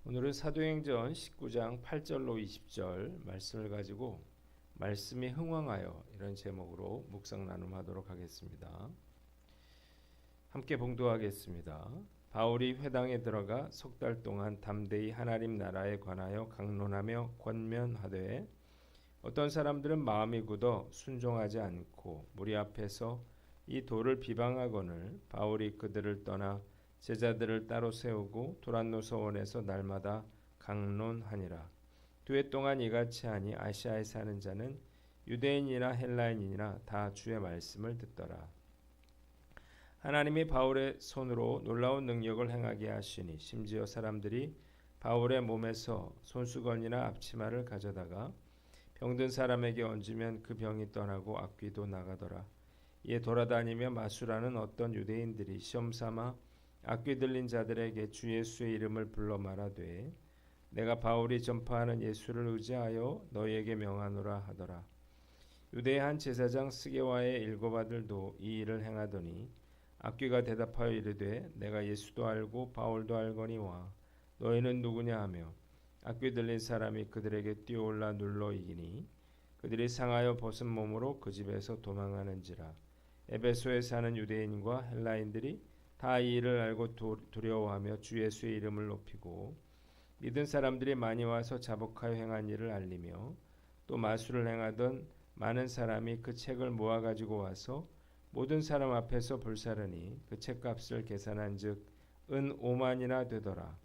오늘은 사도행전 19장 8절로 20절 말씀을 가지고 말씀이 흥왕하여 이런 제목으로 묵상 나눔하도록 하겠습니다. 함께 봉독하겠습니다. 바울이 회당에 들어가 석 달 동안 담대히 하나님 나라에 관하여 강론하며 권면하되 어떤 사람들은 마음이 굳어 순종하지 않고 무리 앞에서 이 도를 비방하거늘 바울이 그들을 떠나 제자들을 따로 세우고 도란노 서원에서 날마다 강론하니라. 2해 동안 이같이 하니 아시아에 사는 자는 유대인이나 헬라인이나 다 주의 말씀을 듣더라. 하나님이 바울의 손으로 놀라운 능력을 행하게 하시니 심지어 사람들이 바울의 몸에서 손수건이나 앞치마를 가져다가 병든 사람에게 얹으면 그 병이 떠나고 악귀도 나가더라. 이에 돌아다니며 마술하는 어떤 유대인들이 시험삼아 악귀 들린 자들에게 주 예수의 이름을 불러 말하되 내가 바울이 전파하는 예수를 의지하여 너희에게 명하노라 하더라. 유대의 한 제사장 스게와의 7 아들도 이 일을 행하더니 악귀가 대답하여 이르되 내가 예수도 알고 바울도 알거니와 너희는 누구냐 하며 악귀 들린 사람이 그들에게 뛰어올라 눌러 이기니 그들이 상하여 벗은 몸으로 그 집에서 도망하는지라. 에베소에 사는 유대인과 헬라인들이 다 이 일을 알고 두려워하며 주 예수의 이름을 높이고 믿은 사람들이 많이 와서 자복하여 행한 일을 알리며 또 마술을 행하던 많은 사람이 그 책을 모아 가지고 와서 모든 사람 앞에서 불사르니 그 책값을 계산한즉 은 5만이나 되더라.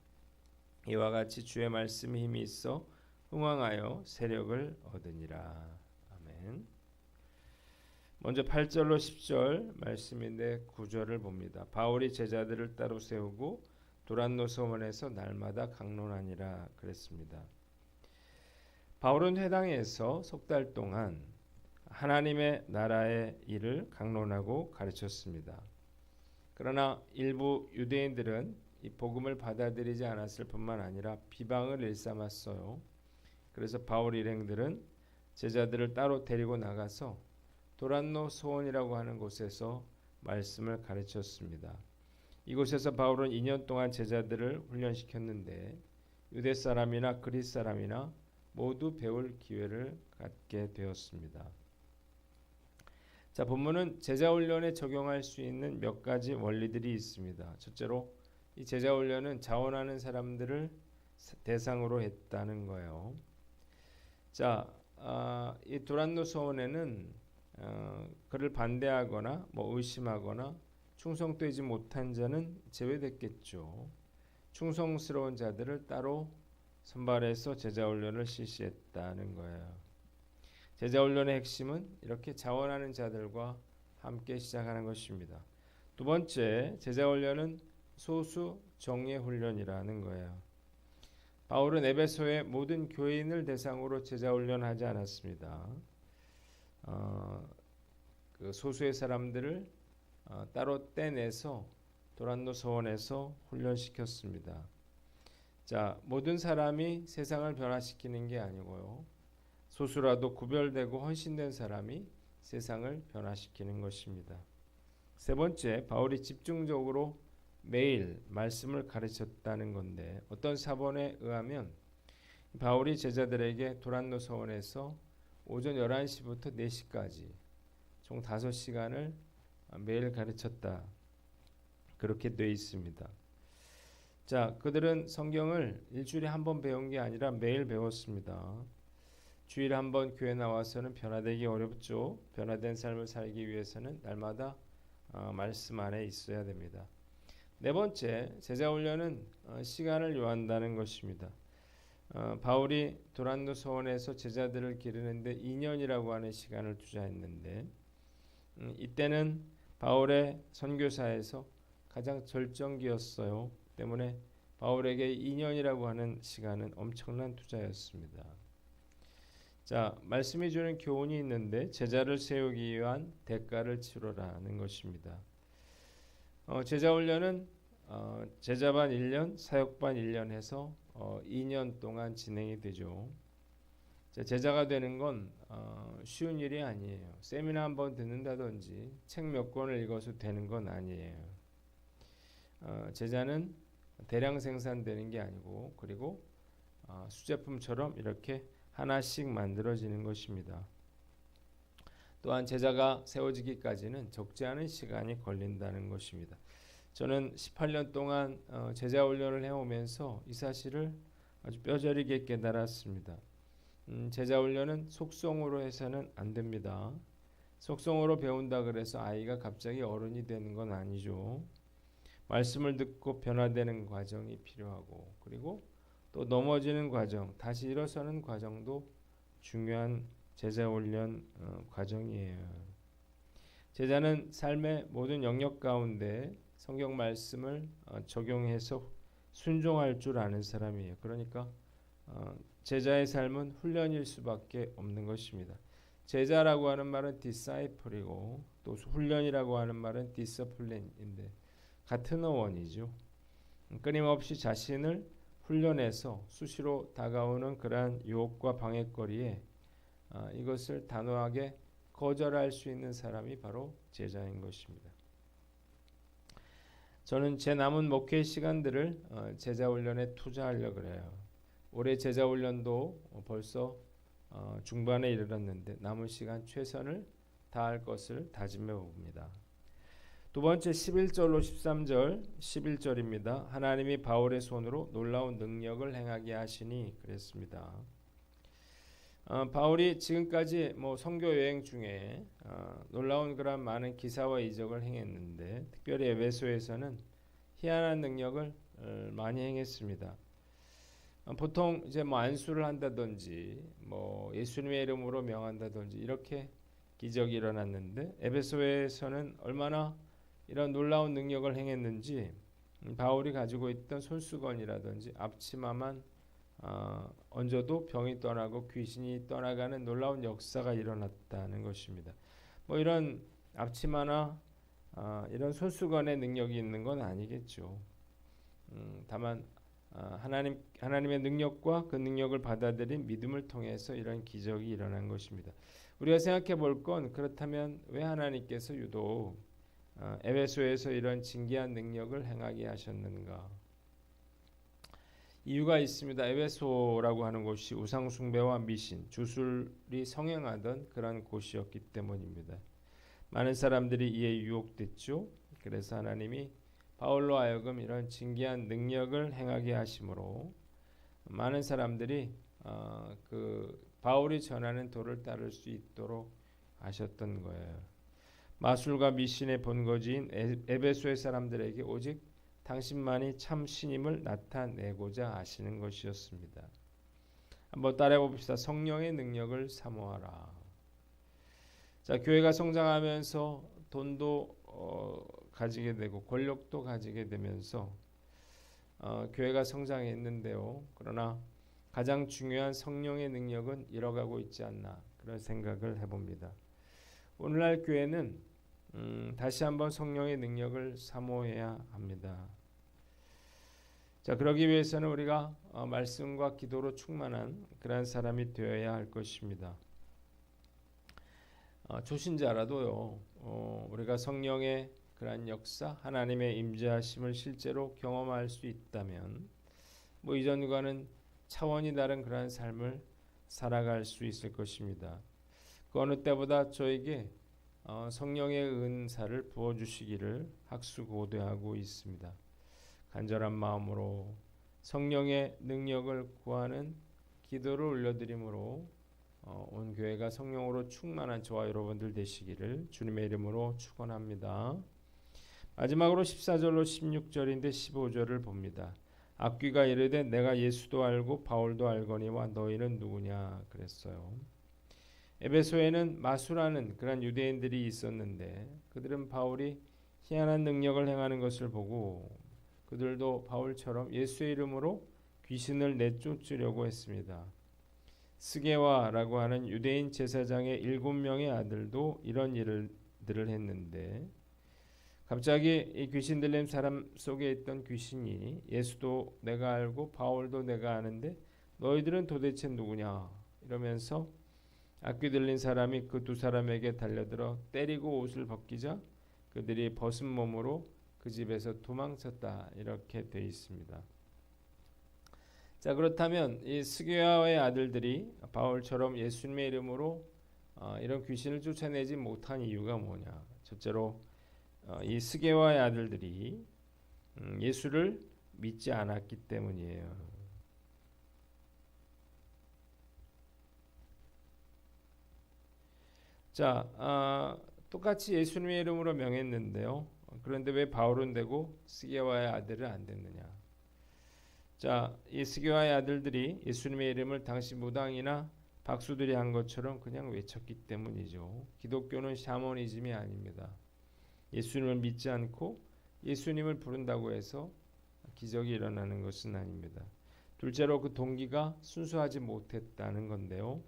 이와 같이 주의 말씀에 힘이 있어 흥왕하여 세력을 얻으니라. 아멘. 먼저 8절로 10절 말씀인데 9절을 봅니다. 바울이 제자들을 따로 세우고 도란노 서원에서 날마다 강론하니라 그랬습니다. 바울은 회당에서 석 달 동안 하나님의 나라의 일을 강론하고 가르쳤습니다. 그러나 일부 유대인들은 이 복음을 받아들이지 않았을 뿐만 아니라 비방을 일삼았어요. 그래서 바울 일행들은 제자들을 따로 데리고 나가서 도란노 소원이라고 하는 곳에서 말씀을 가르쳤습니다. 이곳에서 바울은 2년 동안 제자들을 훈련시켰는데 유대 사람이나 그리스 사람이나 모두 배울 기회를 갖게 되었습니다. 자, 본문은 제자 훈련에 적용할 수 있는 몇 가지 원리들이 있습니다. 첫째로 이 제자 훈련은 자원하는 사람들을 대상으로 했다는 거예요. 자, 이 도란노 소원에는 그를 반대하거나 의심하거나 충성되지 못한 자는 제외됐겠죠. 충성스러운 자들을 따로 선발해서 제자훈련을 실시했다는 거예요. 제자훈련의 핵심은 이렇게 자원하는 자들과 함께 시작하는 것입니다. 두 번째, 제자훈련은 소수 정예 훈련이라는 거예요. 바울은 에베소의 모든 교인을 대상으로 제자훈련하지 않았습니다. 그 소수의 사람들을 따로 떼내서 도란노 서원에서 훈련시켰습니다. 자, 모든 사람이 세상을 변화시키는 게 아니고요. 소수라도 구별되고 헌신된 사람이 세상을 변화시키는 것입니다. 세 번째, 바울이 집중적으로 매일 말씀을 가르쳤다는 건데 어떤 사본에 의하면 바울이 제자들에게 도란노 서원에서 오전 11시부터 4시까지 총 5시간을 매일 가르쳤다. 그렇게 되어 있습니다. 자, 그들은 성경을 일주일에 한 번 배운 게 아니라 매일 배웠습니다. 주일에 한 번 교회 나와서는 변화되기 어렵죠. 변화된 삶을 살기 위해서는 날마다 말씀 안에 있어야 됩니다. 네 번째, 제자훈련은 시간을 요한다는 것입니다. 바울이 도란노 서원에서 제자들을 기르는데 2년이라고 하는 시간을 투자했는데 이때는 바울의 선교사에서 가장 절정기였어요. 때문에 바울에게 2년이라고 하는 시간은 엄청난 투자였습니다. 자, 말씀이 주는 교훈이 있는데 제자를 세우기 위한 대가를 치르라는 것입니다. 제자훈련은 제자반 1년, 사역반 1년 해서 2년 동안 진행이 되죠. 제자가 되는 건 쉬운 일이 아니에요. 세미나 한번 듣는다든지 책 몇 권을 읽어서 되는 건 아니에요. 제자는 대량 생산되는 게 아니고 그리고 수제품처럼 이렇게 하나씩 만들어지는 것입니다. 또한 제자가 세워지기까지는 적지 않은 시간이 걸린다는 것입니다. 저는 18년 동안 제자 훈련을 해오면서 이 사실을 아주 뼈저리게 깨달았습니다. 제자 훈련은 속성으로 해서는 안 됩니다. 속성으로 배운다 그래서 아이가 갑자기 어른이 되는 건 아니죠. 말씀을 듣고 변화되는 과정이 필요하고 그리고 또 넘어지는 과정, 다시 일어서는 과정도 중요한 제자 훈련 과정이에요. 제자는 삶의 모든 영역 가운데 성경 말씀을 적용해서 순종할 줄 아는 사람이에요. 그러니까 제자의 삶은 훈련일 수밖에 없는 것입니다. 제자라고 하는 말은 disciple이고 또 훈련이라고 하는 말은 discipline인데 같은 어원이죠. 끊임없이 자신을 훈련해서 수시로 다가오는 그러한 유혹과 방해거리에 이것을 단호하게 거절할 수 있는 사람이 바로 제자인 것입니다. 저는 제 남은 목회 시간들을 제자 훈련에 투자하려고 그래요. 올해 제자 훈련도 벌써 중반에 이르렀는데 남은 시간 최선을 다할 것을 다짐해 봅니다. 두 번째 11절로 13절 11절입니다. 하나님이 바울의 손으로 놀라운 능력을 행하게 하시니 그랬습니다. 바울이 지금까지 선교 여행 중에 놀라운 그런 많은 기사와 이적을 행했는데 특별히 에베소에서는 희한한 능력을 많이 행했습니다. 보통 이제 안수를 한다든지 예수님의 이름으로 명한다든지 이렇게 기적이 일어났는데 에베소에서는 얼마나 이런 놀라운 능력을 행했는지 바울이 가지고 있던 손수건이라든지 앞치마만 얹어도 병이 떠나고 귀신이 떠나가는 놀라운 역사가 일어났다는 것입니다. 이런 앞치마나 이런 손수건의 능력이 있는 건 아니겠죠. 다만 하나님의 능력과 그 능력을 받아들인 믿음을 통해서 이런 기적이 일어난 것입니다. 우리가 생각해 볼 건 그렇다면 왜 하나님께서 유독 에베소에서 이런 진귀한 능력을 행하게 하셨는가? 이유가 있습니다. 에베소라고 하는 곳이 우상 숭배와 미신, 주술이 성행하던 그런 곳이었기 때문입니다. 많은 사람들이 이에 유혹됐죠. 그래서 하나님이 바울로 하여금 이런 진귀한 능력을 행하게 하심으로 많은 사람들이 그 바울이 전하는 도를 따를 수 있도록 하셨던 거예요. 마술과 미신의 본거지인 에베소의 사람들에게 오직 당신만이 참 신임을 나타내고자 하시는 것이었습니다. 한번 따라해 봅시다. 성령의 능력을 사모하라. 자, 교회가 성장하면서 돈도 가지게 되고 권력도 가지게 되면서 교회가 성장했는데요. 그러나 가장 중요한 성령의 능력은 잃어가고 있지 않나 그런 생각을 해봅니다. 오늘날 교회는 다시 한번 성령의 능력을 사모해야 합니다. 자, 그러기 위해서는 우리가 말씀과 기도로 충만한 그런 사람이 되어야 할 것입니다. 초신자라도요, 우리가 성령의 그러한 역사, 하나님의 임재하심을 실제로 경험할 수 있다면 이전과는 차원이 다른 그러한 삶을 살아갈 수 있을 것입니다. 그 어느 때보다 저에게 성령의 은사를 부어주시기를 학수고대하고 있습니다. 간절한 마음으로 성령의 능력을 구하는 기도를 올려드림으로 온 교회가 성령으로 충만한 저와 여러분들 되시기를 주님의 이름으로 축원합니다. 마지막으로 14절로 16절인데 15절을 봅니다. 악귀가 이르되 내가 예수도 알고 바울도 알거니와 너희는 누구냐 그랬어요. 에베소에는 마수라는 그런 유대인들이 있었는데 그들은 바울이 희한한 능력을 행하는 것을 보고 그들도 바울처럼 예수의 이름으로 귀신을 내쫓으려고 했습니다. 스게와라고 하는 유대인 제사장의 7명의 아들도 이런 일들을 했는데 갑자기 이 귀신 들린 사람 속에 있던 귀신이 예수도 내가 알고 바울도 내가 아는데 너희들은 도대체 누구냐 이러면서 악귀 들린 사람이 그 두 사람에게 달려들어 때리고 옷을 벗기자 그들이 벗은 몸으로 그 집에서 도망쳤다 이렇게 돼 있습니다. 자, 그렇다면 이 스게와의 아들들이 바울처럼 예수님의 이름으로 이런 귀신을 쫓아내지 못한 이유가 뭐냐? 첫째로 이 스게와의 아들들이 예수를 믿지 않았기 때문이에요. 자, 똑같이 예수님의 이름으로 명했는데요. 그런데 왜 바울은 되고 스게와의 아들은 안 됐느냐? 자, 이 스게와의 아들들이 예수님의 이름을 당시 무당이나 박수들이 한 것처럼 그냥 외쳤기 때문이죠. 기독교는 샤머니즘이 아닙니다. 예수님을 믿지 않고 예수님을 부른다고 해서 기적이 일어나는 것은 아닙니다. 둘째로 그 동기가 순수하지 못했다는 건데요.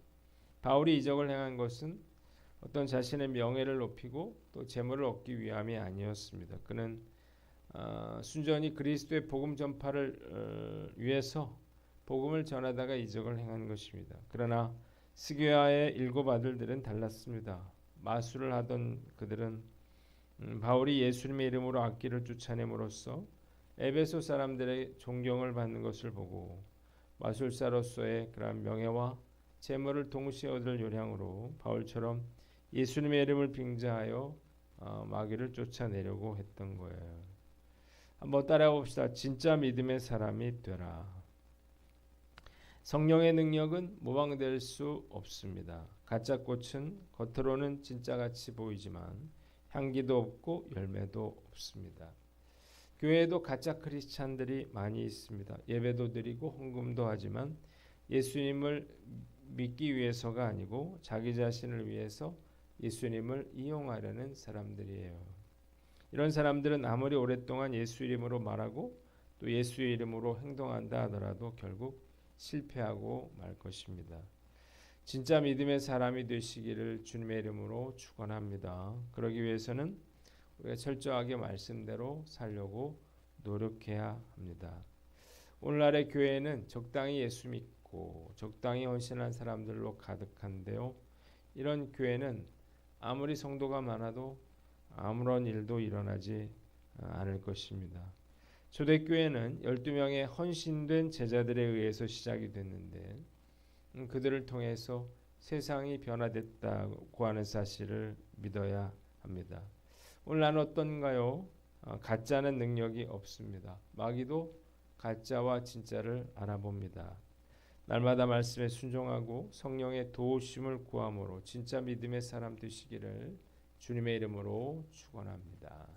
바울이 이적을 행한 것은 어떤 자신의 명예를 높이고 또 재물을 얻기 위함이 아니었습니다. 그는 순전히 그리스도의 복음 전파를 위해서 복음을 전하다가 이적을 행한 것입니다. 그러나 스게와의 7 아들들은 달랐습니다. 마술을 하던 그들은 바울이 예수님의 이름으로 악기를 쫓아냄으로써 에베소 사람들의 존경을 받는 것을 보고 마술사로서의 그러한 명예와 재물을 동시에 얻을 요량으로 바울처럼 예수님의 이름을 빙자하여 마귀를 쫓아내려고 했던 거예요. 한번 따라해 봅시다. 진짜 믿음의 사람이 되라. 성령의 능력은 모방될 수 없습니다. 가짜 꽃은 겉으로는 진짜같이 보이지만 향기도 없고 열매도 없습니다. 교회에도 가짜 크리스찬들이 많이 있습니다. 예배도 드리고 헌금도 하지만 예수님을 믿기 위해서가 아니고 자기 자신을 위해서 예수님을 이용하려는 사람들이에요. 이런 사람들은 아무리 오랫동안 예수 이름으로 말하고 또 예수의 이름으로 행동한다 하더라도 결국 실패하고 말 것입니다. 진짜 믿음의 사람이 되시기를 주님의 이름으로 축원합니다. 그러기 위해서는 우리가 철저하게 말씀대로 살려고 노력해야 합니다. 오늘날의 교회는 적당히 예수 믿고 적당히 헌신한 사람들로 가득한데요. 이런 교회는 아무리 성도가 많아도 아무런 일도 일어나지 않을 것입니다. 초대교회는 12명의 헌신된 제자들에 의해서 시작이 됐는데 그들을 통해서 세상이 변화됐다고 하는 사실을 믿어야 합니다. 오늘날은 어떤가요? 가짜는 능력이 없습니다. 마귀도 가짜와 진짜를 알아봅니다. 날마다 말씀에 순종하고 성령의 도우심을 구함으로 진짜 믿음의 사람 되시기를 주님의 이름으로 축원합니다.